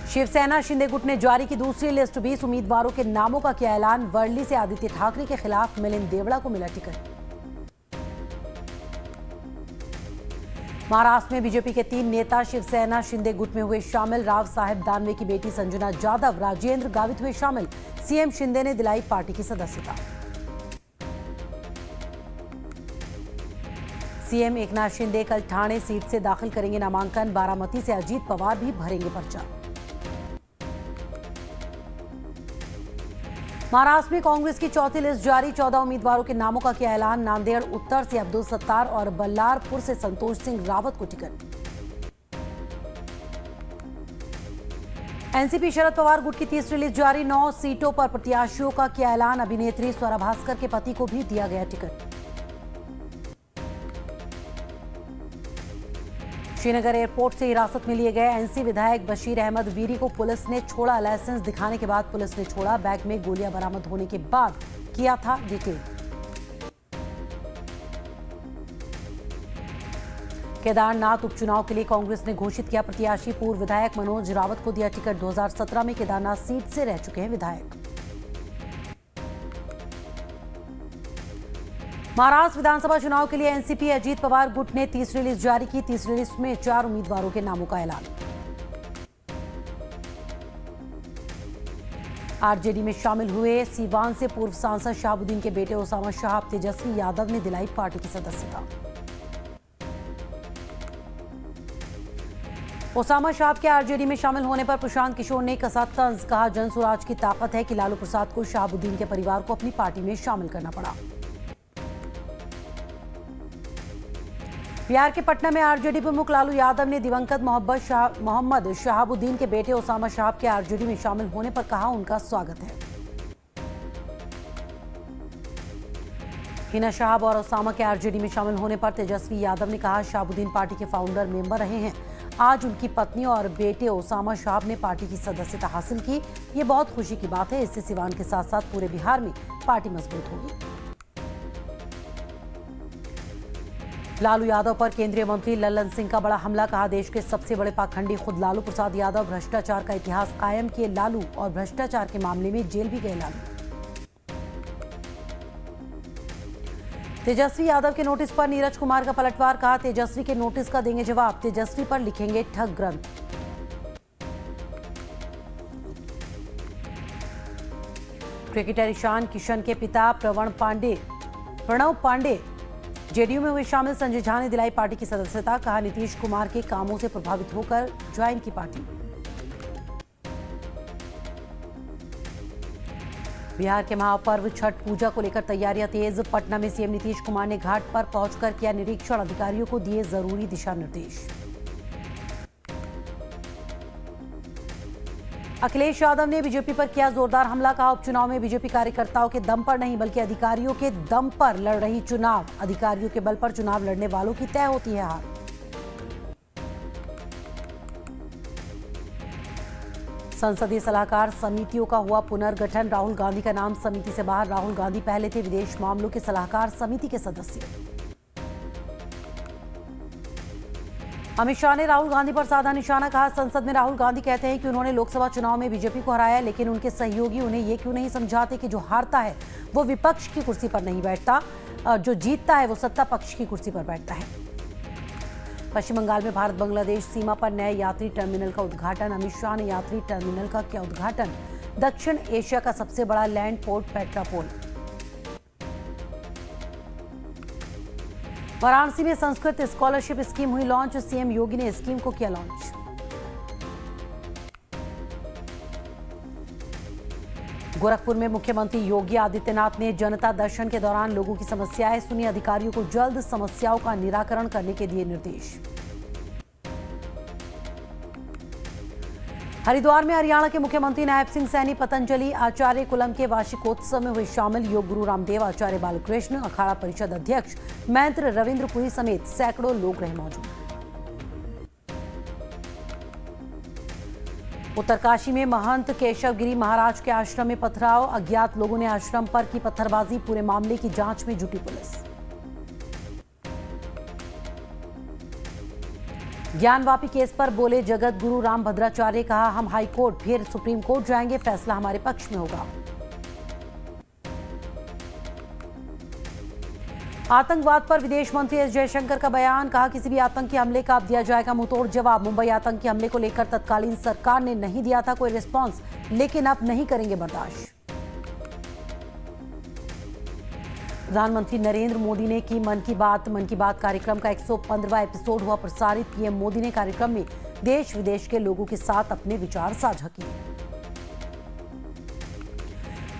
शिवसेना शिंदे गुट ने जारी की दूसरी लिस्ट। 20 उम्मीदवारों के नामों का किया ऐलान। वर्ली से आदित्य ठाकरे के खिलाफ मिलिंद देवड़ा को मिला टिकट। महाराष्ट्र में बीजेपी के 3 नेता शिवसेना शिंदे गुट में हुए शामिल। राव साहेब दानवे की बेटी संजना जाधव, राजेंद्र गावित हुए शामिल। सीएम शिंदे ने दिलाई पार्टी की सदस्यता। सीएम एकनाथ शिंदे कल ठाणे सीट से दाखिल करेंगे नामांकन। बारामती से अजीत पवार भी भरेंगे पर्चा। महाराष्ट्र में कांग्रेस की चौथी लिस्ट जारी। 14 उम्मीदवारों के नामों का किया ऐलान। नांदेड़ उत्तर से अब्दुल सत्तार और बल्लारपुर से संतोष सिंह रावत को टिकट। एनसीपी शरद पवार गुट की तीसरी लिस्ट जारी। 9 सीटों पर प्रत्याशियों का किया ऐलान। अभिनेत्री स्वरा भास्कर के पति को भी दिया गया टिकट। श्रीनगर एयरपोर्ट से हिरासत में लिए गए एनसी विधायक बशीर अहमद वीरी को पुलिस ने छोड़ा। लाइसेंस दिखाने के बाद पुलिस ने छोड़ा। बैग में गोलियां बरामद होने के बाद किया था डिटेन। केदारनाथ उपचुनाव के लिए कांग्रेस ने घोषित किया प्रत्याशी। पूर्व विधायक मनोज रावत को दिया टिकट। 2017 में केदारनाथ सीट से रह चुके हैं विधायक। महाराष्ट्र विधानसभा चुनाव के लिए एनसीपी अजीत पवार गुट ने तीसरी लिस्ट जारी की। तीसरी लिस्ट में 4 उम्मीदवारों के नामों का ऐलान। आरजेडी में शामिल हुए सीवान से पूर्व सांसद शहाबुद्दीन के बेटे ओसामा शहाब तेजस्वी यादव ने दिलाई पार्टी की सदस्यता। ओसामा शहाब के आरजेडी में शामिल होने पर प्रशांत किशोर ने कसा तंज। कहा, जनसुराज की ताकत है कि लालू प्रसाद को शहाबुद्दीन के परिवार को अपनी पार्टी में शामिल करना पड़ा। बिहार के पटना में आरजेडी प्रमुख लालू यादव ने दिवंगत मोहम्मद शहाबुद्दीन के बेटे ओसामा शहाब के आरजेडी में शामिल होने पर कहा, उनका स्वागत है। हिना शहाब और ओसामा के आरजेडी में शामिल होने पर तेजस्वी यादव ने कहा, शहाबुद्दीन पार्टी के फाउंडर मेंबर रहे हैं। आज उनकी पत्नी और बेटे ओसामा शहाब ने पार्टी की सदस्यता हासिल की। ये बहुत खुशी की बात है। इससे सिवान के साथ साथ पूरे बिहार में पार्टी मजबूत होगी। लालू यादव पर केंद्रीय मंत्री लल्लन सिंह का बड़ा हमला। कहा, देश के सबसे बड़े पाखंडी खुद लालू प्रसाद यादव। भ्रष्टाचार का इतिहास कायम किए लालू और भ्रष्टाचार के मामले में जेल भी गए लालू। तेजस्वी यादव के नोटिस पर नीरज कुमार का पलटवार। कहा, तेजस्वी के नोटिस का देंगे जवाब। तेजस्वी पर लिखेंगे ठग ग्रंथ। क्रिकेटर ईशान किशन के पिता प्रणव पांडे जेडीयू में हुए शामिल। संजय झा ने दिलाई पार्टी की सदस्यता। कहा, नीतीश कुमार के कामों से प्रभावित होकर ज्वाइन की पार्टी। बिहार के महापर्व छठ पूजा को लेकर तैयारियां तेज। पटना में सीएम नीतीश कुमार ने घाट पर पहुंचकर किया निरीक्षण। अधिकारियों को दिए जरूरी दिशा निर्देश। अखिलेश यादव ने बीजेपी पर किया जोरदार हमला। कहा, उपचुनाव में बीजेपी कार्यकर्ताओं के दम पर नहीं बल्कि अधिकारियों के दम पर लड़ रही चुनाव। अधिकारियों के बल पर चुनाव लड़ने वालों की तय होती है हार। संसदीय सलाहकार समितियों का हुआ पुनर्गठन। राहुल गांधी का नाम समिति से बाहर। राहुल गांधी पहले थे विदेश मामलों के सलाहकार समिति के सदस्य। अमित शाह ने राहुल गांधी पर साधा निशाना। कहा, संसद में राहुल गांधी कहते हैं कि उन्होंने लोकसभा चुनाव में बीजेपी को हराया, लेकिन उनके सहयोगी उन्हें ये क्यों नहीं समझाते कि जो हारता है वो विपक्ष की कुर्सी पर नहीं बैठता, जो जीतता है वो सत्ता पक्ष की कुर्सी पर बैठता है। पश्चिम बंगाल में भारत बांग्लादेश सीमा पर नए यात्री टर्मिनल का उद्घाटन। अमित शाह ने यात्री टर्मिनल का किया उद्घाटन। दक्षिण एशिया का सबसे बड़ा लैंड पोर्ट पेट्रापोल। वाराणसी में संस्कृत स्कॉलरशिप स्कीम हुई लॉन्च। सीएम योगी ने स्कीम को किया लॉन्च। गोरखपुर में मुख्यमंत्री योगी आदित्यनाथ ने जनता दर्शन के दौरान लोगों की समस्याएं सुनी। अधिकारियों को जल्द समस्याओं का निराकरण करने के दिए निर्देश। हरिद्वार में हरियाणा के मुख्यमंत्री नायब सिंह सैनी पतंजलि आचार्य कुलम के वार्षिकोत्सव में हुए शामिल। योग गुरु रामदेव, आचार्य बालकृष्ण, अखाड़ा परिषद अध्यक्ष महंत रविंद्रपुरी समेत सैकड़ों लोग रहे मौजूद। उत्तरकाशी में महंत केशवगिरी महाराज के आश्रम में पथराव। अज्ञात लोगों ने आश्रम पर की पत्थरबाजी। पूरे मामले की जांच में जुटी पुलिस। ज्ञानवापी केस पर बोले जगत गुरु राम भद्राचार्य, कहा हम हाई कोर्ट फिर सुप्रीम कोर्ट जाएंगे, फैसला हमारे पक्ष में होगा। आतंकवाद पर विदेश मंत्री एस जयशंकर का बयान, कहा किसी भी आतंकी हमले का अब दिया जाएगा मुंहतोड़ जवाब। मुंबई आतंकी हमले को लेकर तत्कालीन सरकार ने नहीं दिया था कोई रिस्पांस, लेकिन अब नहीं करेंगे बर्दाश्त। प्रधानमंत्री नरेंद्र मोदी ने की मन की बात कार्यक्रम का 115वां एपिसोड हुआ प्रसारित। पीएम मोदी ने कार्यक्रम में देश विदेश के लोगों के साथ अपने विचार साझा किए।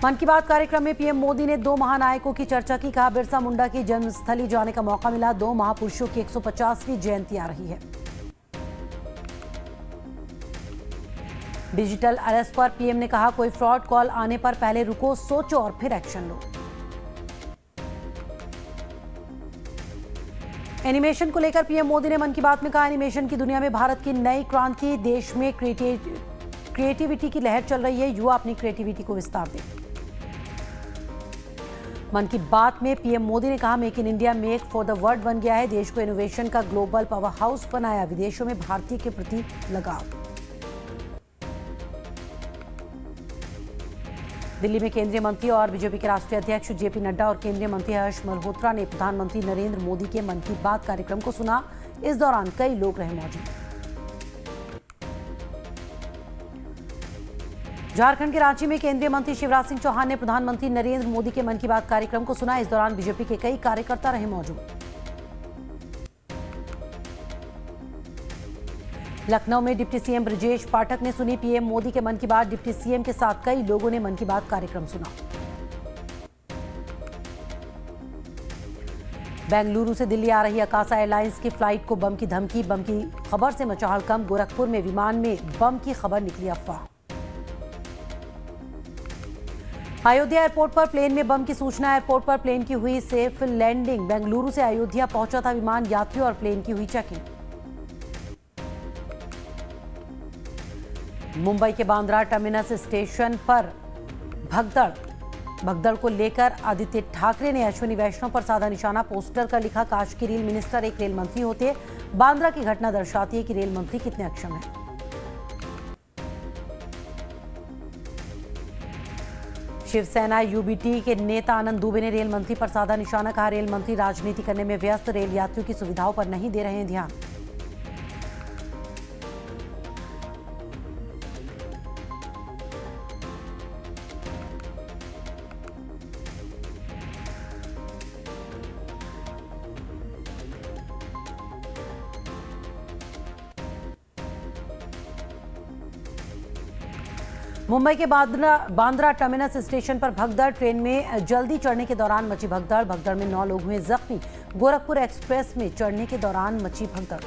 मन की बात कार्यक्रम में पीएम मोदी ने 2 महानायकों की चर्चा की, कहा बिरसा मुंडा की जन्मस्थली जाने का मौका मिला। 2 महापुरुषों की 150वीं जयंती आ रही है। डिजिटल अरेस्ट पर पीएम ने कहा कोई फ्रॉड कॉल आने पर पहले रुको, सोचो और फिर एक्शन लो। एनिमेशन को लेकर पीएम मोदी ने मन की बात में कहा एनिमेशन की दुनिया में भारत की नई क्रांति, देश में क्रिएटिविटी की लहर चल रही है, युवा अपनी क्रिएटिविटी को विस्तार दें। मन की बात में पीएम मोदी ने कहा make in India make for the world बन गया है, देश को इनोवेशन का ग्लोबल पावर हाउस बनाया, विदेशों में भारतीय के प्रति लगाव। दिल्ली में केंद्रीय मंत्री और बीजेपी के राष्ट्रीय अध्यक्ष जेपी नड्डा और केंद्रीय मंत्री हर्ष मल्होत्रा ने प्रधानमंत्री नरेंद्र मोदी के मन की बात कार्यक्रम को सुना। इस दौरान कई लोग रहे मौजूद। झारखंड के रांची में केंद्रीय मंत्री शिवराज सिंह चौहान ने प्रधानमंत्री नरेंद्र मोदी के मन की बात कार्यक्रम को सुना। इस दौरान बीजेपी के कई कार्यकर्ता रहे मौजूद। लखनऊ में डिप्टी सीएम ब्रजेश पाठक ने सुनी पीएम मोदी के मन की बात। डिप्टी सीएम के साथ कई लोगों ने मन की बात कार्यक्रम सुना। बेंगलुरु से दिल्ली आ रही अकाशा एयरलाइंस की फ्लाइट को बम की धमकी, बम की खबर से मचा हड़कंप। गोरखपुर में विमान में बम की खबर निकली अफवाह। अयोध्या एयरपोर्ट पर प्लेन में बम की सूचना, एयरपोर्ट पर प्लेन की हुई सेफ लैंडिंग। बेंगलुरु से अयोध्या पहुंचा था विमान, यात्रियों और प्लेन की हुई चेकिंग। मुंबई के बांद्रा टर्मिनस स्टेशन पर भगदड़ को लेकर आदित्य ठाकरे ने अश्विनी वैष्णव पर साधा निशाना। पोस्टर का लिखा काश की रेल मिनिस्टर एक रेल मंत्री होते। बांद्रा की घटना दर्शाती है कि रेल मंत्री कितने अक्षम हैं। शिवसेना यूबीटी के नेता आनंद दुबे ने रेल मंत्री पर साधा निशाना, कहा रेल मंत्री राजनीति करने में व्यस्त, रेल यात्रियों की सुविधाओं पर नहीं दे रहे हैं ध्यान। मुंबई के बांद्रा टर्मिनस स्टेशन पर भगदड़, ट्रेन में जल्दी चढ़ने के दौरान मची भगदड़ में 9 लोग हुए जख्मी। गोरखपुर एक्सप्रेस में चढ़ने के दौरान मची भगदड़।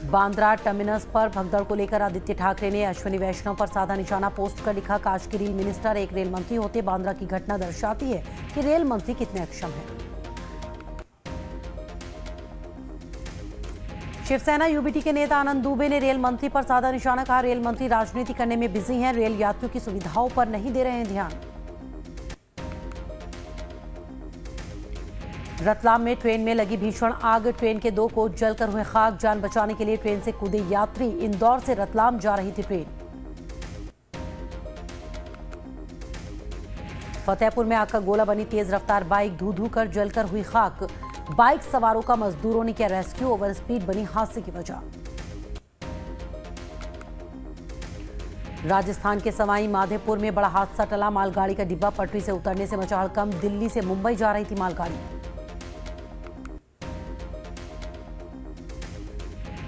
बांद्रा टर्मिनस पर भगदड़ को लेकर आदित्य ठाकरे ने अश्विनी वैष्णव पर साधा निशाना। पोस्ट कर लिखा काश की रेल मिनिस्टर एक रेल मंत्री होते। बांद्रा की घटना दर्शाती है कि रेल मंत्री कितने अक्षम हैं। शिवसेना यूबीटी के नेता आनंद दुबे ने रेल मंत्री पर साधा निशाना, कहा रेल मंत्री राजनीति करने में बिजी हैं, रेल यात्रियों की सुविधाओं पर नहीं दे रहे हैं ध्यान। रतलाम में ट्रेन में लगी भीषण आग, ट्रेन के 2 कोच जलकर हुए खाक। जान बचाने के लिए ट्रेन से कूदे यात्री। इंदौर से रतलाम जा रही थी ट्रेन। फतेहपुर में आग का गोला बनी तेज रफ्तार बाइक, धू कर जलकर हुई खाक। बाइक सवारों का मजदूरों ने किया रेस्क्यू, ओवर स्पीड बनी हादसे की वजह। राजस्थान के सवाई माधोपुर में बड़ा हादसा टला, मालगाड़ी का डिब्बा पटरी से उतरने से मचा हड़कंप। दिल्ली से मुंबई जा रही थी मालगाड़ी।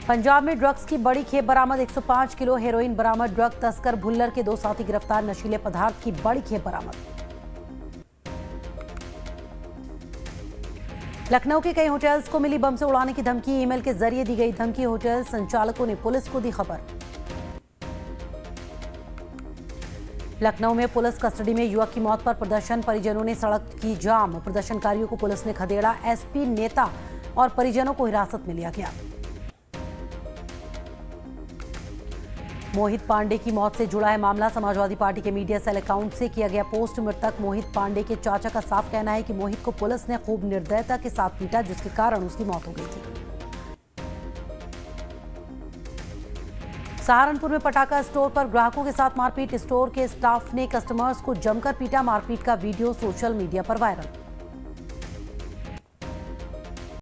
पंजाब में ड्रग्स की बड़ी खेप बरामद, 105 किलो हेरोइन बरामद। ड्रग तस्कर भुल्लर के 2 साथी गिरफ्तार, नशीले पदार्थ की बड़ी खेप बरामद। लखनऊ के कई होटल्स को मिली बम से उड़ाने की धमकी, ईमेल के जरिए दी गई धमकी। होटल संचालकों ने पुलिस को दी खबर। लखनऊ में पुलिस कस्टडी में युवक की मौत पर प्रदर्शन, परिजनों ने सड़क की जाम। प्रदर्शनकारियों को पुलिस ने खदेड़ा, एसपी नेता और परिजनों को हिरासत में लिया गया। मोहित पांडे की मौत से जुड़ा है मामला। समाजवादी पार्टी के मीडिया सेल अकाउंट से किया गया पोस्ट। मृतक मोहित पांडे के चाचा का साफ कहना है कि मोहित को पुलिस ने खूब निर्दयता के साथ पीटा, जिसके कारण उसकी मौत हो गई थी। सहारनपुर में पटाखा स्टोर पर ग्राहकों के साथ मारपीट। स्टोर के स्टाफ ने कस्टमर्स को जमकर पीटा। मारपीट का वीडियो सोशल मीडिया पर वायरल।